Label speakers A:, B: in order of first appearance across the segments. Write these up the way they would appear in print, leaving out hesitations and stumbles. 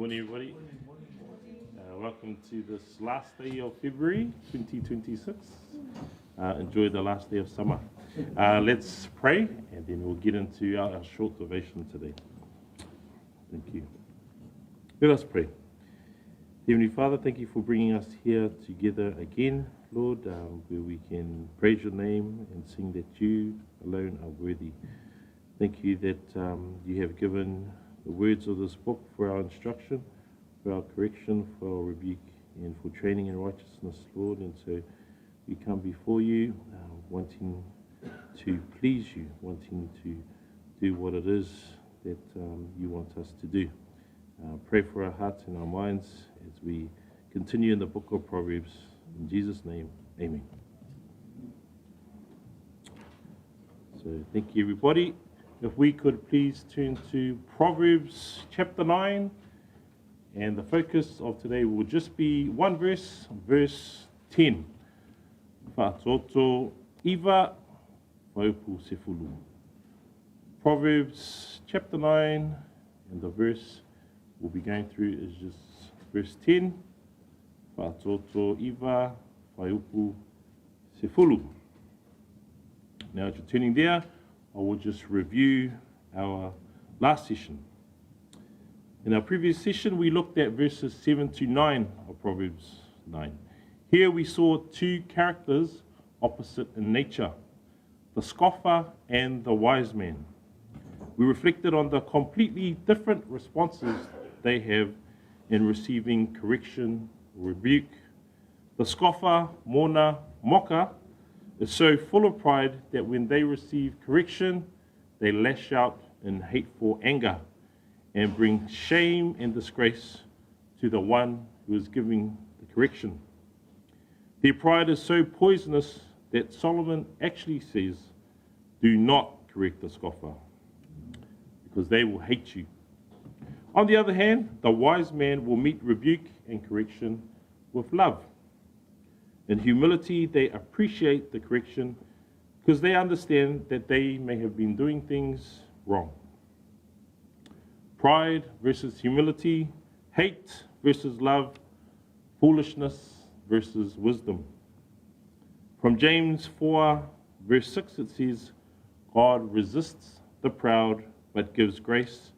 A: Morning, everybody. Welcome to this last day of February 2026. Enjoy the last day of summer. Let's pray and then we'll get into our short devotion today. Thank you. Let us pray. Heavenly Father, thank you for bringing us here together again, Lord, where we can praise your name and sing that you alone are worthy. Thank you that you have given the words of this book for our instruction, for our correction, for our rebuke, and for training in righteousness, Lord. And so we come before you wanting to please you, wanting to do what it is that you want us to do. Pray for our hearts and our minds as we continue in the book of Proverbs. In Jesus' name, amen. So thank you, everybody. If we could please turn to Proverbs chapter 9, and the focus of today will just be one verse, verse 10. Whātoto iwa whaupu se fulu. Proverbs chapter 9, and the verse we'll be going through is just verse 10. Whātoto iwa whaupu se fulu. Now, as you're turning there, I will just review our last session. In our previous session, we looked at verses 7 to 9 of Proverbs 9. Here we saw two characters opposite in nature, the scoffer and the wise man. We reflected on the completely different responses they have in receiving correction or rebuke. The scoffer, mona, moka, is so full of pride that when they receive correction, they lash out in hateful anger and bring shame and disgrace to the one who is giving the correction. Their pride is so poisonous that Solomon actually says, do not correct the scoffer, because they will hate you. On the other hand, the wise man will meet rebuke and correction with love. In humility, they appreciate the correction because they understand that they may have been doing things wrong. Pride versus humility, hate versus love, foolishness versus wisdom. From James 4, verse 6, it says, God resists the proud, but gives grace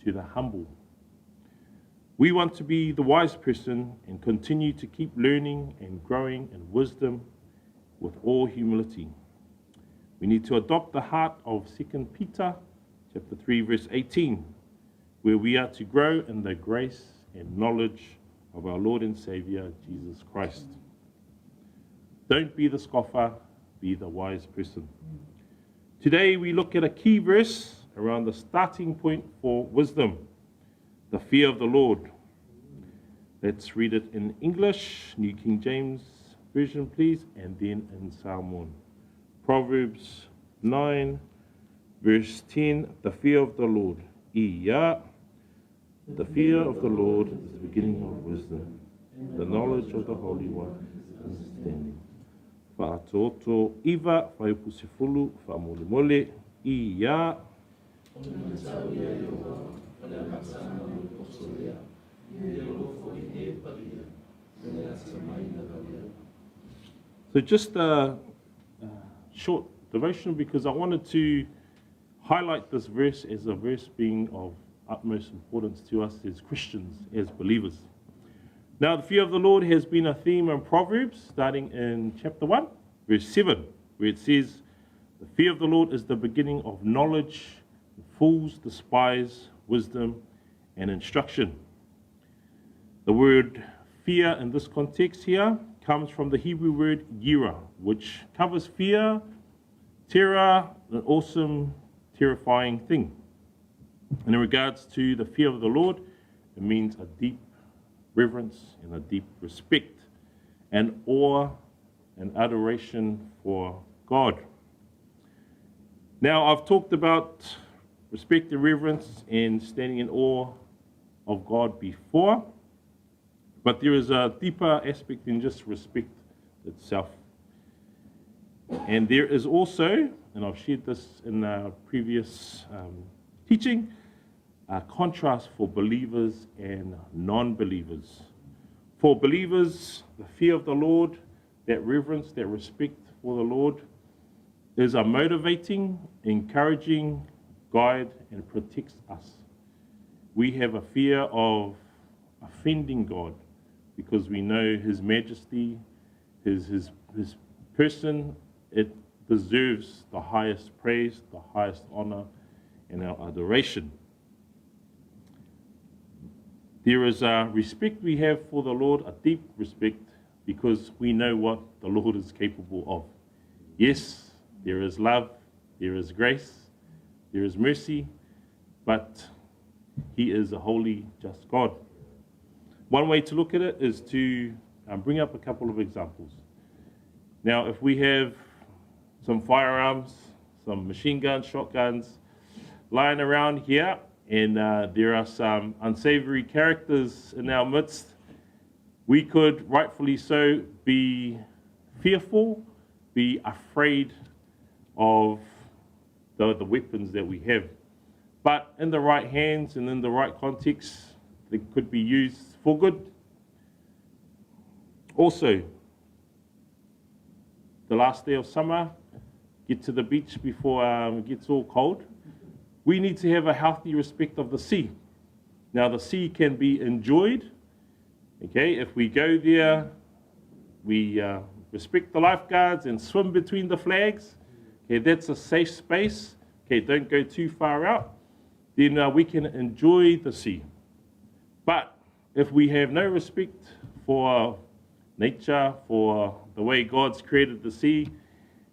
A: to the humble. We want to be the wise person and continue to keep learning and growing in wisdom with all humility. We need to adopt the heart of 2 Peter chapter 3, verse 18, where we are to grow in the grace and knowledge of our Lord and Savior, Jesus Christ. Don't be the scoffer, be the wise person. Today we look at a key verse around the starting point for wisdom, the fear of the Lord. Let's read it in English, New King James Version, please, and then in Samoan. Proverbs 9, verse 10, the fear of the Lord. Ia, the fear of the Lord is the beginning of wisdom. The knowledge of the Holy One is understanding. Whātoto iwa whaupu se fulu, whamolemole, ia. So just a short devotion, because I wanted to highlight this verse as a verse being of utmost importance to us as Christians, as believers. Now, the fear of the Lord has been a theme in Proverbs, starting in chapter 1, verse 7, where it says, the fear of the Lord is the beginning of knowledge. Fools despise wisdom and instruction. The word fear in this context here comes from the Hebrew word yira, which covers fear, terror, an awesome, terrifying thing. And in regards to the fear of the Lord, it means a deep reverence and a deep respect and awe and adoration for God. Now, I've talked about respect and reverence and standing in awe of God before, but there is a deeper aspect than just respect itself. And there is also, and I've shared this in a previous teaching, a contrast for believers and non-believers. For believers, the fear of the Lord, that reverence, that respect for the Lord, is a motivating, encouraging guide and protects us. We have a fear of offending God because we know His majesty, His person. It deserves the highest praise, the highest honor, and our adoration. There is a respect we have for the Lord, a deep respect, because we know what the Lord is capable of. Yes, there is love, there is grace, there is mercy, but He is a holy, just God. One way to look at it is to bring up a couple of examples. Now, if we have some firearms, some machine guns, shotguns lying around here, and there are some unsavory characters in our midst, we could rightfully so be fearful, be afraid of the weapons that we have. But in the right hands and in the right context, they could be used for good. Also, the last day of summer, get to the beach before it gets all cold. We need to have a healthy respect of the sea. Now, the sea can be enjoyed. Okay, if we go there, we respect the lifeguards and swim between the flags. Okay, that's a safe space. Okay, don't go too far out. Then we can enjoy the sea. But if we have no respect for nature, for the way God's created the sea,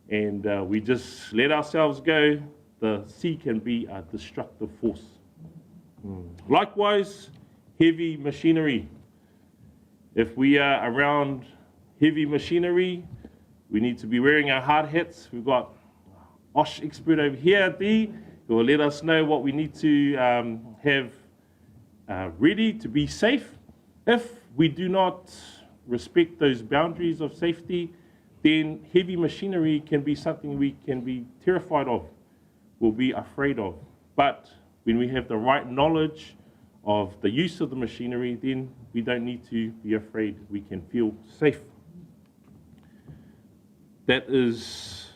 A: and we just let ourselves go, the sea can be a destructive force. Likewise, heavy machinery. If we are around heavy machinery, we need to be wearing our hard hats. We've got OSH expert over here, D, who will let us know what we need to have ready to be safe. If we do not respect those boundaries of safety, then heavy machinery can be something we can be terrified of, we'll be afraid of. But when we have the right knowledge of the use of the machinery, then we don't need to be afraid. We can feel safe. That is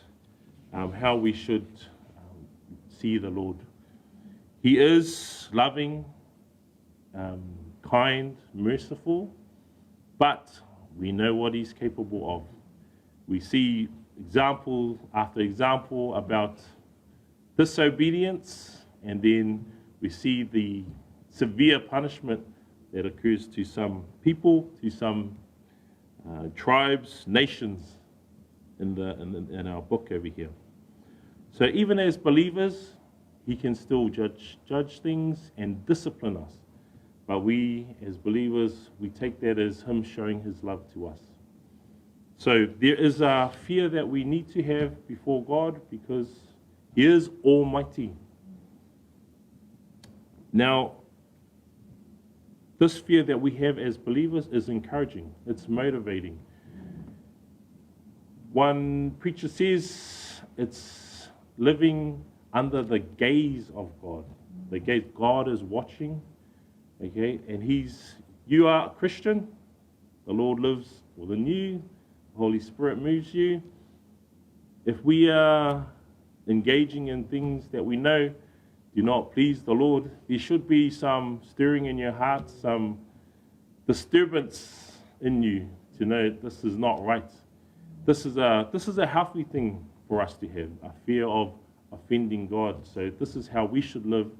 A: how we should see the Lord. He is loving, kind, merciful, but we know what He's capable of. We see example after example about disobedience, and then we see the severe punishment that occurs to some people, to some tribes, nations in our book over here. So even as believers, He can still judge things and discipline us. But we, as believers, we take that as Him showing His love to us. So there is a fear that we need to have before God because He is almighty. Now, this fear that we have as believers is encouraging. It's motivating. One preacher says it's living under the gaze of God. The gaze, God is watching, okay? And you are a Christian. The Lord lives within you. The Holy Spirit moves you. If we are engaging in things that we know do not please the Lord, there should be some stirring in your heart, some disturbance in you to know this is not right. This is a healthy thing for us to have, a fear of offending God. So this is how we should live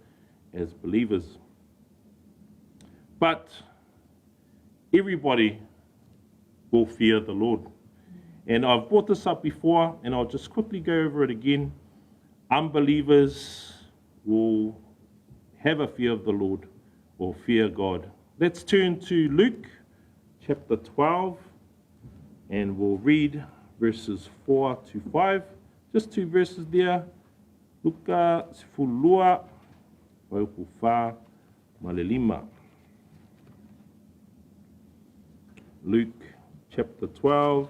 A: as believers. But everybody will fear the Lord. And I've brought this up before, and I'll just quickly go over it again. Unbelievers will have a fear of the Lord or fear God. Let's turn to Luke chapter 12, and we'll read verses 4 to 5. Just two verses there. Luka sifulua waukufa malelima. Luke chapter 12,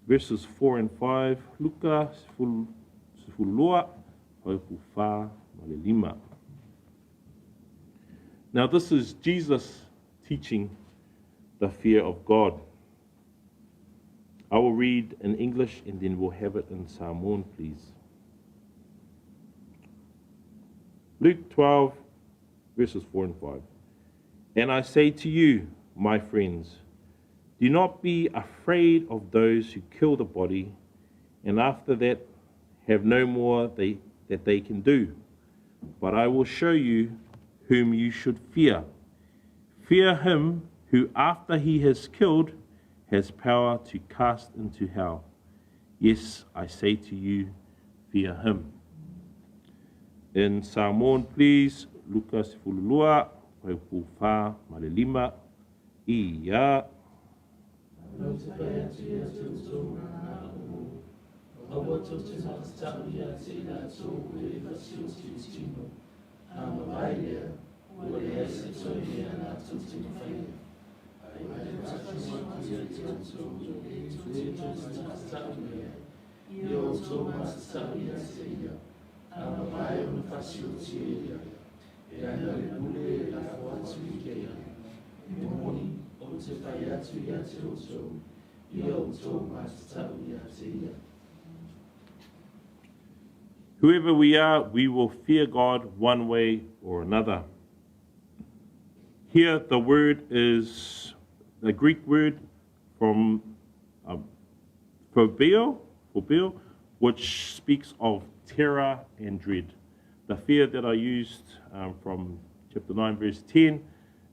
A: verses 4 and 5. Luka sifulua waukufa malelima. Now this is Jesus teaching the fear of God. I will read in English and then we'll have it in Samoan, please. Luke 12, verses 4 and 5. And I say to you, my friends, do not be afraid of those who kill the body, and after that have no more that they can do. But I will show you whom you should fear. Fear him who, after he has killed, has power to cast into hell. Yes, I say to you, fear him. In Samoan, please, Lucas Fululua, Paipu Fa, Malelima, Ia. Whoever we are, we will fear God one way or another. Here, the word is the Greek word from phobeo, which speaks of terror and dread. The fear that I used from chapter 9, verse 10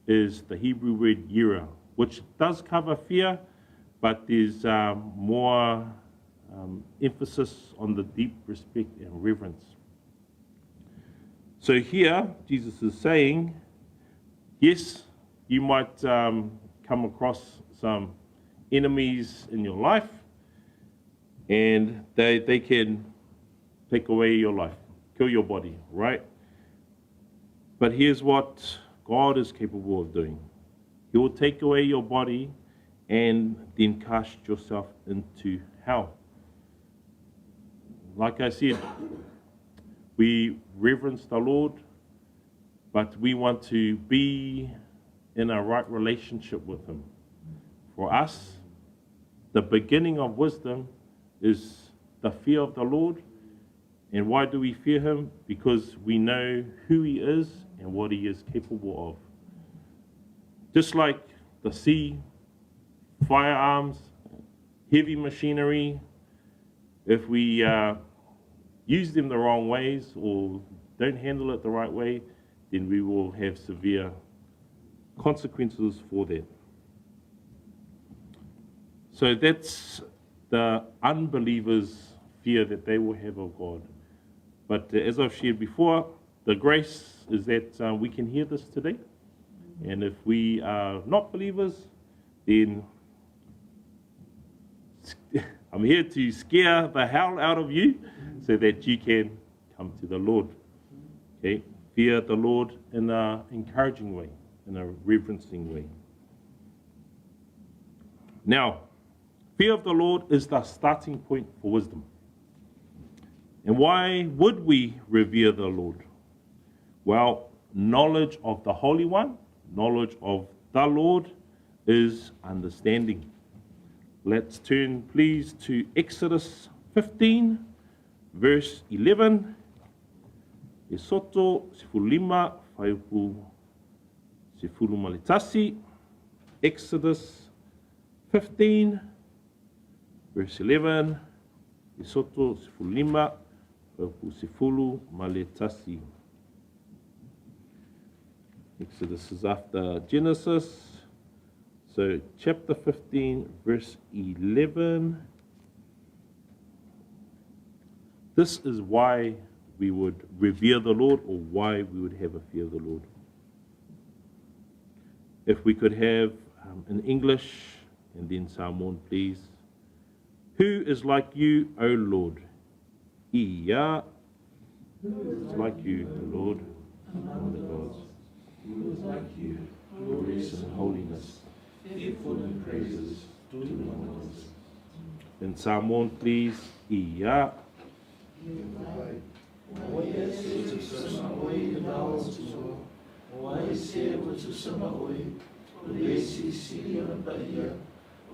A: is the Hebrew word yira, which does cover fear, but there's more emphasis on the deep respect and reverence. So here, Jesus is saying, yes, you might come across some enemies in your life, and they can take away your life, kill your body, right? But here's what God is capable of doing. He will take away your body and then cast yourself into hell. Like I said, we reverence the Lord, but we want to be in a right relationship with him. For us, the beginning of wisdom is the fear of the Lord. And why do we fear him? Because we know who he is and what he is capable of. Just like the sea, firearms, heavy machinery, if we use them the wrong ways or don't handle it the right way, then we will have severe consequences for that. So that's the unbelievers' fear that they will have of God. But as I've shared before, the grace is that we can hear this today. And if we are not believers, then I'm here to scare the hell out of you so that you can come to the Lord. Okay? Fear the Lord in an encouraging way, in a reverencing way. Now, fear of the Lord is the starting point for wisdom. And why would we revere the Lord? Well, knowledge of the Holy One, knowledge of the Lord is understanding. Let's turn, please, to Exodus 15, verse 11. E soto sifulima whaiupu sifulu malitasi. Exodus 15, verse 11. E soto sifulima whaiupu sifulu malitasi. Exodus is after Genesis. So chapter 15, verse 11. This is why we would revere the Lord, or why we would have a fear of the Lord. If we could have in English and then Samoan, please. Who is like you, O Lord? Ia. Who is like you, the Lord, among the gods? Who is like you, glorious in holiness, faithful in praises, doing wonders? In Samoan, please. Ia.
B: Wai se watu sama oe, o le siri ona paia,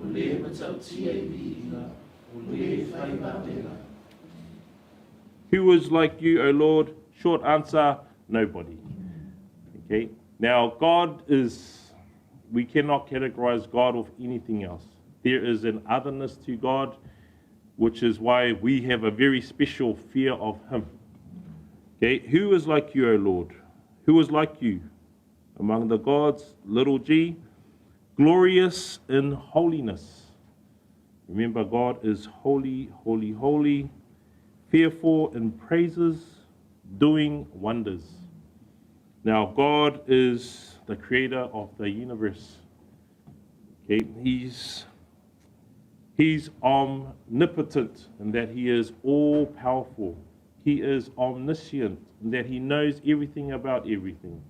B: o le matautia I viina, o le whai mawela.
A: Who is like you, O Lord? Short answer, nobody. Okay. Now, God is, we cannot categorize God with anything else. There is an otherness to God, which is why we have a very special fear of Him. Okay. Who is like you, O Lord? Who is like you? Among the gods, little g, glorious in holiness. Remember, God is holy, holy, holy, fearful in praises, doing wonders. Now, God is the creator of the universe. Okay, He's omnipotent in that He is all powerful. He is omniscient in that He knows everything about everything.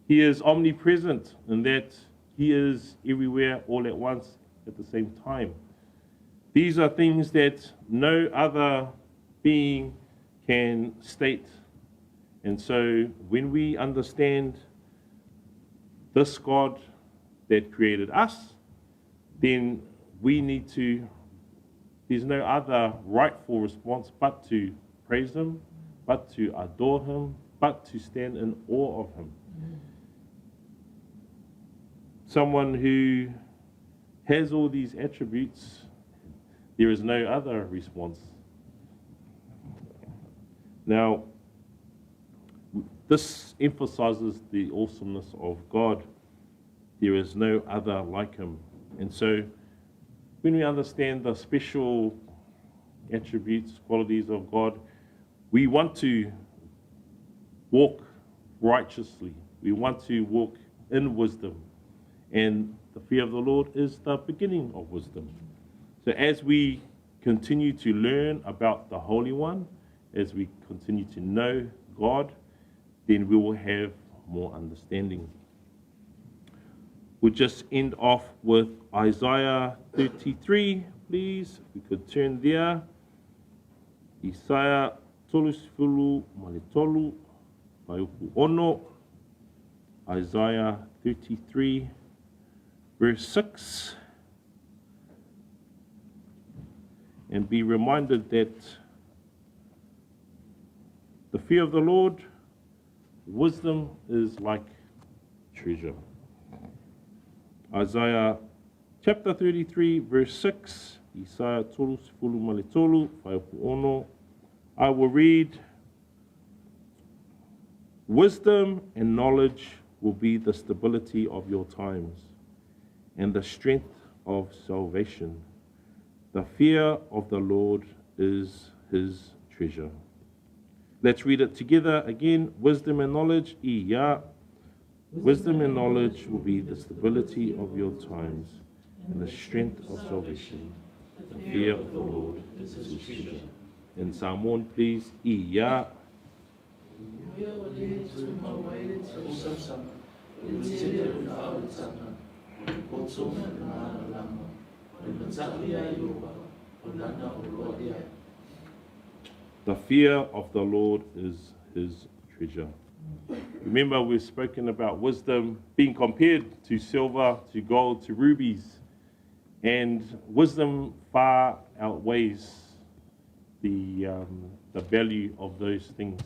A: He is omnipresent in that He is everywhere all at once at the same time. These are things that no other being can state. And so when we understand this God that created us, then we need to, there's no other rightful response but to praise Him, but to adore Him, but to stand in awe of Him. Someone who has all these attributes, there is no other response. Now, this emphasizes the awesomeness of God. There is no other like Him. And so, when we understand the special attributes, qualities of God, we want to walk righteously. We want to walk in wisdom. And the fear of the Lord is the beginning of wisdom. So as we continue to learn about the Holy One, as we continue to know God, then we will have more understanding. We'll just end off with Isaiah 33, please. If we could turn there. Isaiah tolusfulu malitolu paiupu ono. Isaiah 33, verse 6. And be reminded that the fear of the Lord, wisdom is like treasure. Isaiah chapter 33, verse 6. Isaiah tolu sifulu malitolu, whaipu ono. I will read, wisdom and knowledge will be the stability of your times, and the strength of salvation. The fear of the Lord is His treasure. Let's read it together again. Wisdom and knowledge, iya. Wisdom and knowledge will be the stability of your times and the strength of salvation. The fear of the Lord is His treasure. In Samoan, please, iya. The fear of the Lord is His treasure. Remember, we've spoken about wisdom being compared to silver, to gold, to rubies. And wisdom far outweighs the value of those things.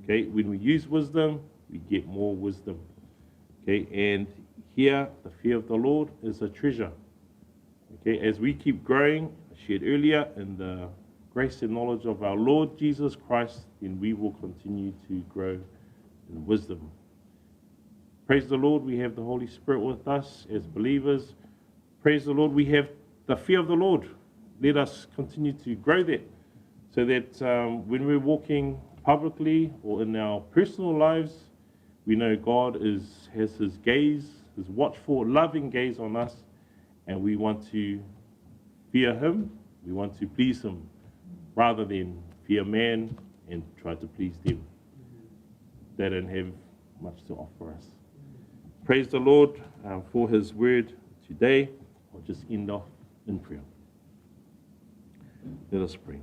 A: Okay, when we use wisdom, we get more wisdom. Okay, and here, the fear of the Lord is a treasure. Okay, as we keep growing, I shared earlier, in the grace and knowledge of our Lord Jesus Christ, then we will continue to grow in wisdom. Praise the Lord, we have the Holy Spirit with us as believers. Praise the Lord, we have the fear of the Lord. Let us continue to grow that, so that when we're walking publicly or in our personal lives, we know God has His gaze, His watchful, loving gaze on us, and we want to fear Him, we want to please Him, rather than fear man and try to please them. They don't have much to offer us. Praise the Lord for His word today. I'll just end off in prayer. Let us pray.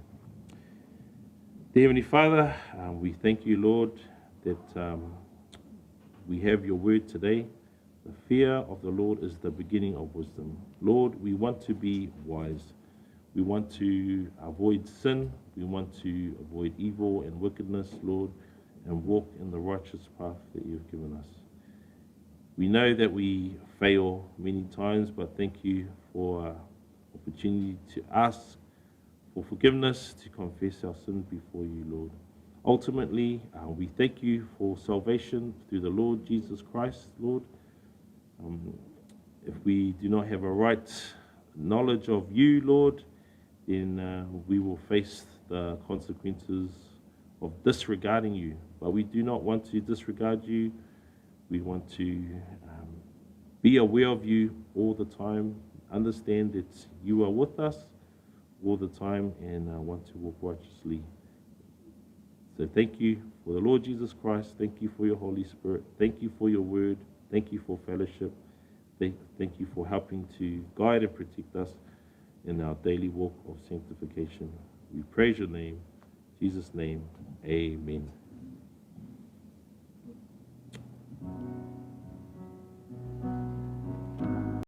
A: Dear Heavenly Father, we thank You, Lord, that we have your word today. The fear of the Lord is the beginning of wisdom. Lord, we want to be wise. We want to avoid sin. We want to avoid evil and wickedness, Lord, and walk in the righteous path that you've given us. We know that we fail many times, but thank you for opportunity to ask for forgiveness, to confess our sins before you, Lord. Ultimately, we thank you for salvation through the Lord Jesus Christ, Lord. If we do not have a right knowledge of you, Lord, then we will face the consequences of disregarding you. But we do not want to disregard you. We want to be aware of you all the time, understand that you are with us all the time, and want to walk righteously. So thank you for the Lord Jesus Christ. Thank you for your Holy Spirit. Thank you for your word. Thank you for fellowship. Thank you for helping to guide and protect us in our daily walk of sanctification. We praise your name. In Jesus' name, amen.